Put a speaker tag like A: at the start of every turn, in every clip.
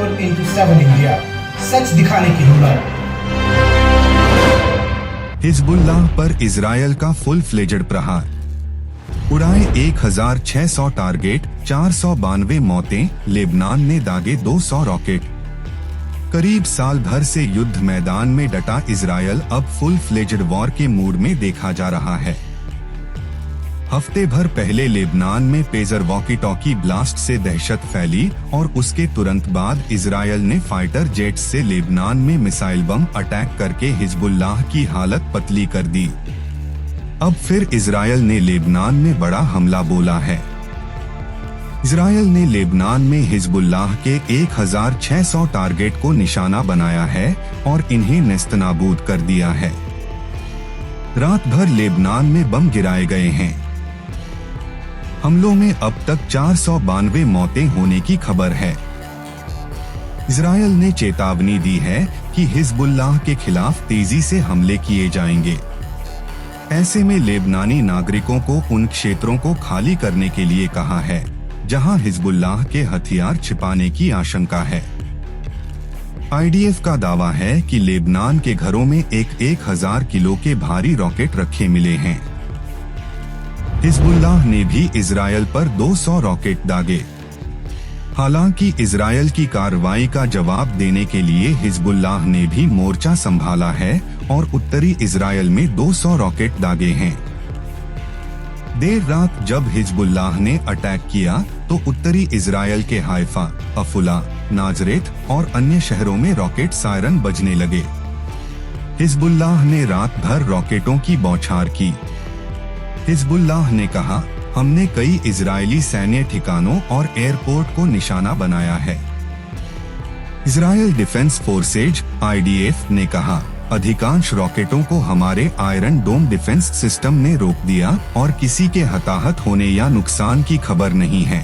A: 24/7 India, सच दिखाने की हिम्मत।
B: हिजबुल्लाह पर इजरायल का फुल फ्लेजेड प्रहार। उड़ाए 1600 टारगेट, 492 मौतें, लेबनान ने दागे 200 रॉकेट। करीब साल भर से युद्ध मैदान में डटा इजरायल अब फुल फ्लेजेड वॉर के मूड में देखा जा रहा है। हफ्ते भर पहले लेबनान में पेजर वॉकी टॉकी ब्लास्ट से दहशत फैली और उसके तुरंत बाद इजरायल ने फाइटर जेट्स से लेबनान में मिसाइल बम अटैक करके हिजबुल्लाह की हालत पतली कर दी। अब फिर इजरायल ने लेबनान में बड़ा हमला बोला है। इजरायल ने लेबनान में हिजबुल्लाह के 1600 टारगेट को निशाना बनाया है और इन्हें नेस्तनाबूद कर दिया है। रात भर लेबनान में बम गिराए गए हैं। हमलों में अब तक 492 मौतें होने की खबर है। इजरायल ने चेतावनी दी है कि हिजबुल्लाह के खिलाफ तेजी से हमले किए जाएंगे। ऐसे में लेबनानी नागरिकों को उन क्षेत्रों को खाली करने के लिए कहा है जहां हिजबुल्लाह के हथियार छिपाने की आशंका है। आईडीएफ का दावा है कि लेबनान के घरों में 1000 किलो के भारी रॉकेट रखे मिले हैं। हिजबुल्लाह ने भी इजरायल पर 200 रॉकेट दागे। हालांकि इजरायल की कार्रवाई का जवाब देने के लिए हिजबुल्लाह ने भी मोर्चा संभाला है और उत्तरी इजरायल में 200 रॉकेट दागे हैं। देर रात जब हिजबुल्लाह ने अटैक किया तो उत्तरी इजरायल के हाइफा, अफुला, नाजरेत और अन्य शहरों में रॉकेट सायरन बजने लगे। हिजबुल्लाह ने रात भर रॉकेटों की बौछार की। हिजबुल्लाह ने कहा, हमने कई इजरायली सैन्य ठिकानों और एयरपोर्ट को निशाना बनाया है। इजरायल डिफेंस फोर्सेज (IDF) ने कहा, अधिकांश रॉकेटों को हमारे आयरन डोम डिफेंस सिस्टम ने रोक दिया और किसी के हताहत होने या नुकसान की खबर नहीं है।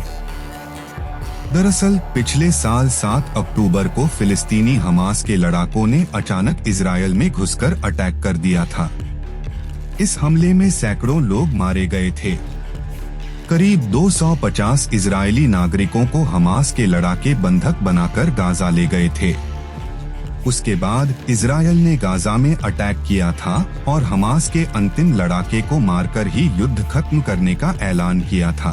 B: दरअसल पिछले साल 7 अक्टूबर को फिलिस्तीनी हमास के लड़ाकों ने अचानक इजरायल में घुसकर अटैक कर दिया था। इस हमले में सैकड़ों लोग मारे गए थे। करीब 250 इजरायली नागरिकों को हमास के लड़ाके बंधक बनाकर गाजा ले गए थे। उसके बाद इजरायल ने गाजा में अटैक किया था और हमास के अंतिम लड़ाके को मारकर ही युद्ध खत्म करने का ऐलान किया था।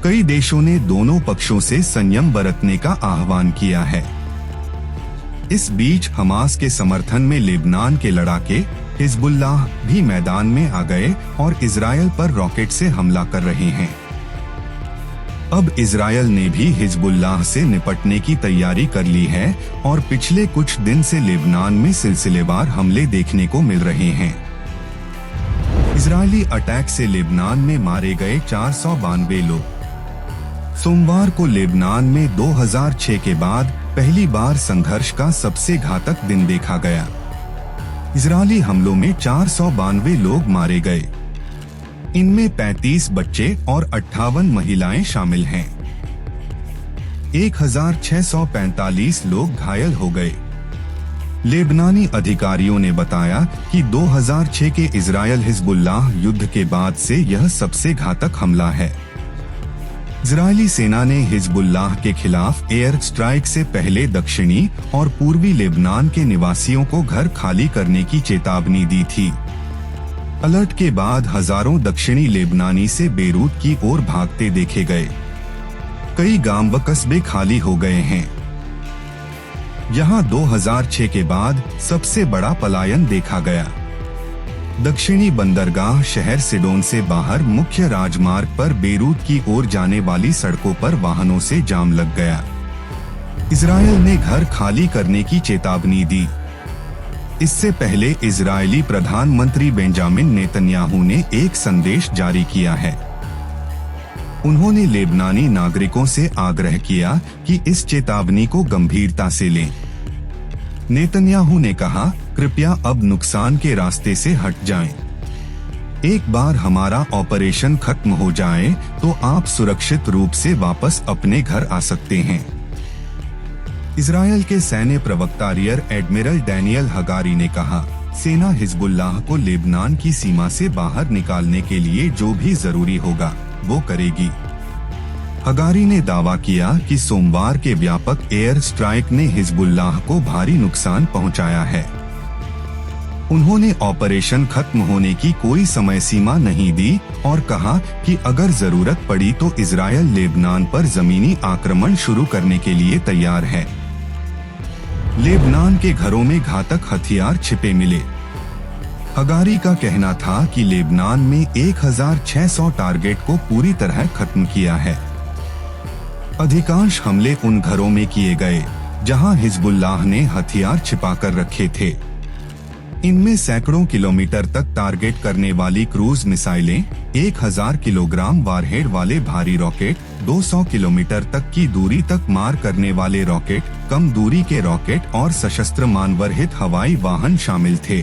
B: कई देशों ने दोनों पक्षों से संयम बरतने का आह्वान किया है। इस बीच हमास के समर्थन में लेबनान के लड़ाके हिजबुल्लाह भी मैदान में आ गए और इजरायल पर रॉकेट से हमला कर रहे हैं। अब इजरायल ने भी हिजबुल्लाह से निपटने की तैयारी कर ली है और पिछले कुछ दिन से लेबनान में सिलसिलेवार हमले देखने को मिल रहे हैं। इजरायली अटैक से लेबनान में मारे गए 492 लोग। सोमवार को लेबनान में 2006 के बाद पहली बार संघर्ष का सबसे घातक दिन देखा गया। इजरायली हमलों में 492 लोग मारे गए। इनमें 35 बच्चे और 58 महिलाएं शामिल हैं। 1645 लोग घायल हो गए। लेबनानी अधिकारियों ने बताया कि 2006 के इजरायल हिजबुल्लाह युद्ध के बाद से यह सबसे घातक हमला है। इजरायली सेना ने हिजबुल्लाह के खिलाफ एयर स्ट्राइक से पहले दक्षिणी और पूर्वी लेबनान के निवासियों को घर खाली करने की चेतावनी दी थी। अलर्ट के बाद हजारों दक्षिणी लेबनानी से बेरूत की ओर भागते देखे गए। कई गांव व कस्बे खाली हो गए हैं। यहां 2006 के बाद सबसे बड़ा पलायन देखा गया। दक्षिणी बंदरगाह शहर सिडोन से बाहर मुख्य राजमार्ग पर बेरूत की ओर जाने वाली सड़कों पर वाहनों से जाम लग गया। इजरायल ने घर खाली करने की चेतावनी दी। इससे पहले इजरायली प्रधानमंत्री बेंजामिन नेतन्याहू ने एक संदेश जारी किया है। उन्होंने लेबनानी नागरिकों से आग्रह किया कि इस चेतावनी को गंभीरता से लें। नेतन्याहू ने कहा, कृपया अब नुकसान के रास्ते से हट जाएं। एक बार हमारा ऑपरेशन खत्म हो जाए तो आप सुरक्षित रूप से वापस अपने घर आ सकते हैं। इजरायल के सैन्य प्रवक्ता रियर एडमिरल डैनियल हगारी ने कहा, सेना हिजबुल्लाह को लेबनान की सीमा से बाहर निकालने के लिए जो भी जरूरी होगा वो करेगी। हगारी ने दावा किया कि सोमवार के व्यापक एयर स्ट्राइक ने हिजबुल्लाह को भारी नुकसान पहुंचाया है। उन्होंने ऑपरेशन खत्म होने की कोई समय सीमा नहीं दी और कहा कि अगर जरूरत पड़ी तो इजरायल लेबनान पर जमीनी आक्रमण शुरू करने के लिए तैयार है। लेबनान के घरों में घातक हथियार छिपे मिले। हगारी का कहना था कि लेबनान में 1600 टारगेट को पूरी तरह खत्म किया है। अधिकांश हमले उन घरों में किए गए जहां हिजबुल्लाह ने हथियार छिपाकर रखे थे। इनमें सैकड़ों किलोमीटर तक टारगेट करने वाली क्रूज मिसाइलें, 1000 किलोग्राम वारहेड वाले भारी रॉकेट, 200 किलोमीटर तक की दूरी तक मार करने वाले रॉकेट, कम दूरी के रॉकेट और सशस्त्र मानवरहित हवाई वाहन शामिल थे।